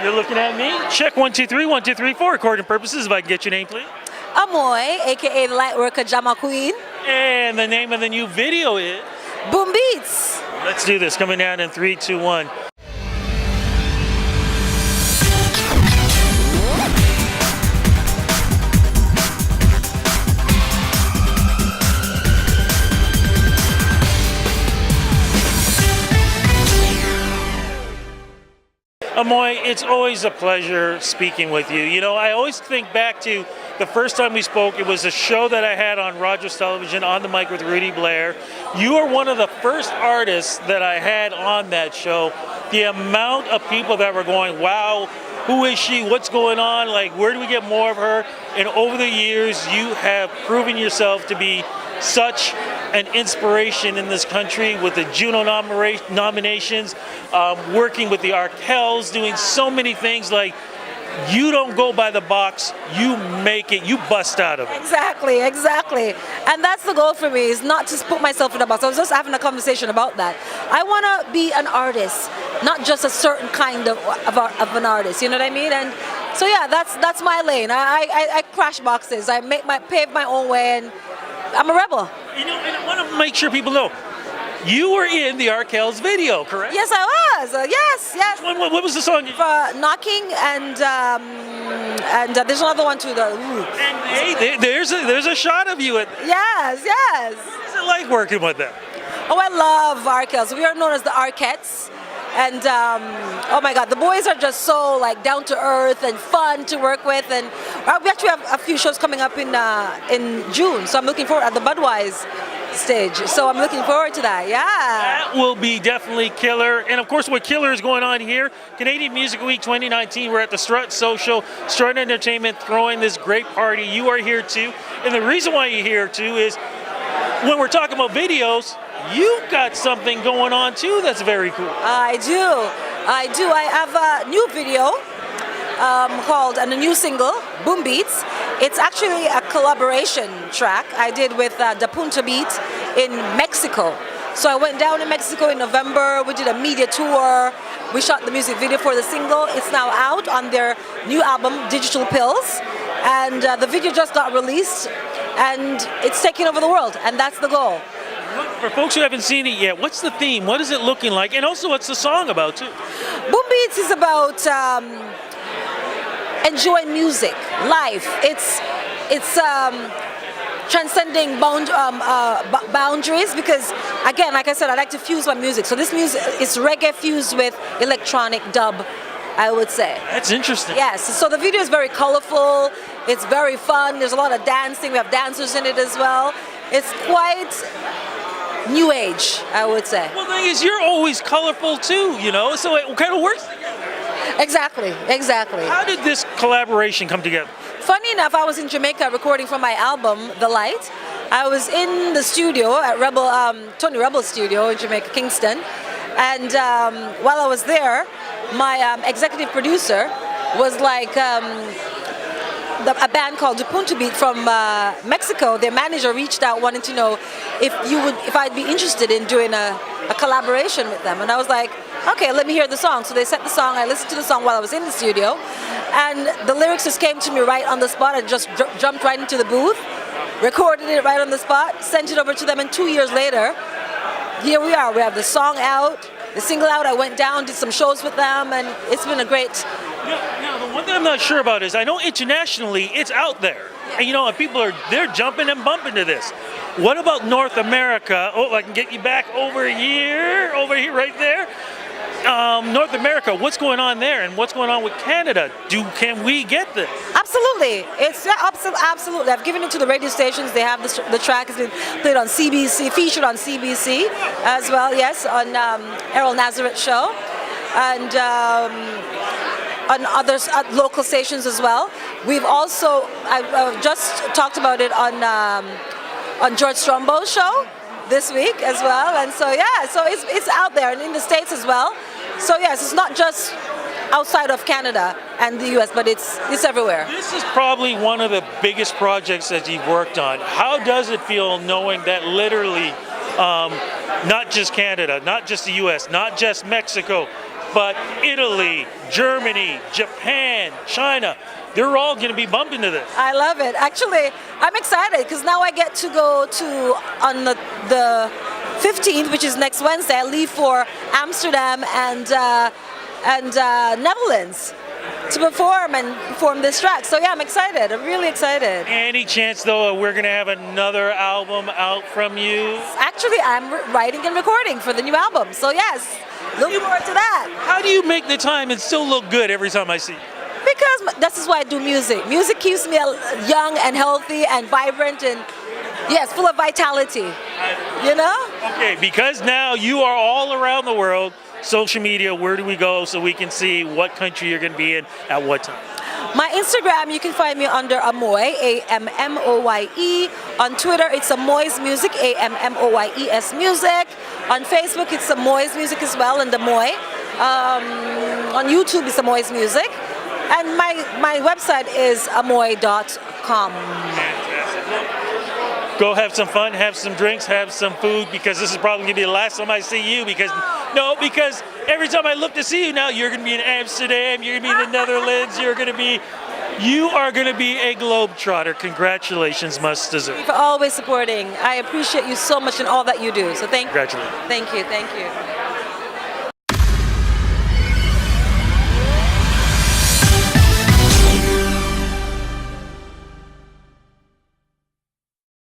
You're looking at me. Check 1 2 3 1 2 3 4. Recording purposes. If I can get your name, please. AMMOYE, aka the Lightworker Jama Queen. And the name of the new video is Boom Beats. Let's do this. Coming down in 3 2 1. AMMOYE, it's always a pleasure speaking with you. You know, I always think back to the first time we spoke. It was a show that I had on Rogers Television, On the Mic with Rudy Blair. You are one of the first artists that I had on that show. The amount of people that were going, wow, who is she? What's going on? Like, where do we get more of her? And over the years, you have proven yourself to be such an inspiration in this country with the Juno nominations, working with the Arkells, doing so many things. Like, you don't go by the box, you make it, you bust out of it. Exactly, exactly. And that's the goal for me, is not to put myself in a box. I was just having a conversation about that. I want to be an artist, not just a certain kind of an artist, you know what I mean? And so yeah, that's my lane. I crash boxes, I pave my own way, and I'm a rebel. You know, and I want to make sure people know, you were in the Arkells video, correct? Yes, I was. Yes. What was the song? Knocking, and there's another one too. And hey, there's a shot of you at. Yes. What is it like working with them? Oh, I love Arkells. We are known as the Arquettes. And oh my God, the boys are just so like down to earth and fun to work with. And we actually have a few shows coming up in June, so I'm looking forward at the Budweiser stage. So I'm looking forward to that. Yeah. That will be definitely killer. And of course, what killer is going on here? Canadian Music Week 2019. We're at the Strut Social, Strut Entertainment, throwing this great party. You are here too, and the reason why you're here too is when we're talking about videos, you've got something going on too that's very cool. I do. I have a new video called, and a new single, Boom Beats. It's actually a collaboration track I did with Dapuntobeat in Mexico. So I went down to Mexico in November. We did a media tour. We shot the music video for the single. It's now out on their new album, Digital Pills. And the video just got released, and it's taking over the world, and that's the goal. For folks who haven't seen it yet, what's the theme? What is it looking like? And also, what's the song about too? Boom Beats is about enjoying music, life. It's transcending boundaries, because again, like I said, I like to fuse my music. So this music is reggae fused with electronic dub, I would say. That's interesting. Yes, so the video is very colorful, it's very fun, there's a lot of dancing, we have dancers in it as well. It's quite new age, I would say. Well, the thing is, you're always colorful too, you know, so it kind of works together. Exactly. How did this collaboration come together? Funny enough, I was in Jamaica recording for my album, The Light. I was in the studio at Tony Rebel's studio in Jamaica, Kingston. And while I was there, my executive producer was like, a band called Dapuntobeat from Mexico. Their manager reached out wanting to know if I'd be interested in doing a collaboration with them. And I was like, okay, let me hear the song. So they sent the song. I listened to the song while I was in the studio, and the lyrics just came to me right on the spot. I just jumped right into the booth, recorded it right on the spot, sent it over to them, and 2 years later, here we are. We have the song out, the single out. I went down, did some shows with them, and it's been a great. Now, the one thing I'm not sure about is I know internationally it's out there, and you know, and people they're jumping and bumping to this. What about North America? Oh, I can get you back over here, right there. North America, what's going on there, and what's going on with Canada? Can we get this? Absolutely, absolutely. I've given it to the radio stations. They have the track has been played on CBC, featured on CBC as well. Yes, on Errol Nazareth show, and on other local stations as well. We've also I've just talked about it on George Strombo's show this week as well, and so yeah, so it's out there and in the States as well. So yes, it's not just outside of Canada and the US, but it's everywhere. This is probably one of the biggest projects that you've worked on. How does it feel knowing that literally not just Canada, not just the US, not just Mexico, but Italy, Germany, Japan, China, they're all going to be bumping to this. I love it. Actually, I'm excited because now I get to go to on the 15th, which is next Wednesday. I leave for Amsterdam and Netherlands to perform this track. So yeah, I'm excited. I'm really excited. Any chance though we're going to have another album out from you? Actually, I'm writing and recording for the new album. So yes, look forward to that. How do you make the time and still look good every time I see you? Because this is why I do music. Music keeps me young and healthy and vibrant and yes, full of vitality. You know? Okay, because now you are all around the world, social media, where do we go so we can see what country you're going to be in at what time? My Instagram, you can find me under AMMOYE, AMMOYE. On Twitter, it's AMMOYE's Music, AMMOYES Music. On Facebook, it's AMMOYE's Music as well, and AMMOYE. On YouTube, it's AMMOYE's Music. And my website is ammoye.com. Go have some fun, have some drinks, have some food, because this is probably going to be the last time I see you, because every time I look to see you now, you're going to be in Amsterdam, you're going to be in the Netherlands, you are going to be a globetrotter. Congratulations, much deserved. Thank you for always supporting. I appreciate you so much in all that you do. So thank you. Congratulations. Thank you.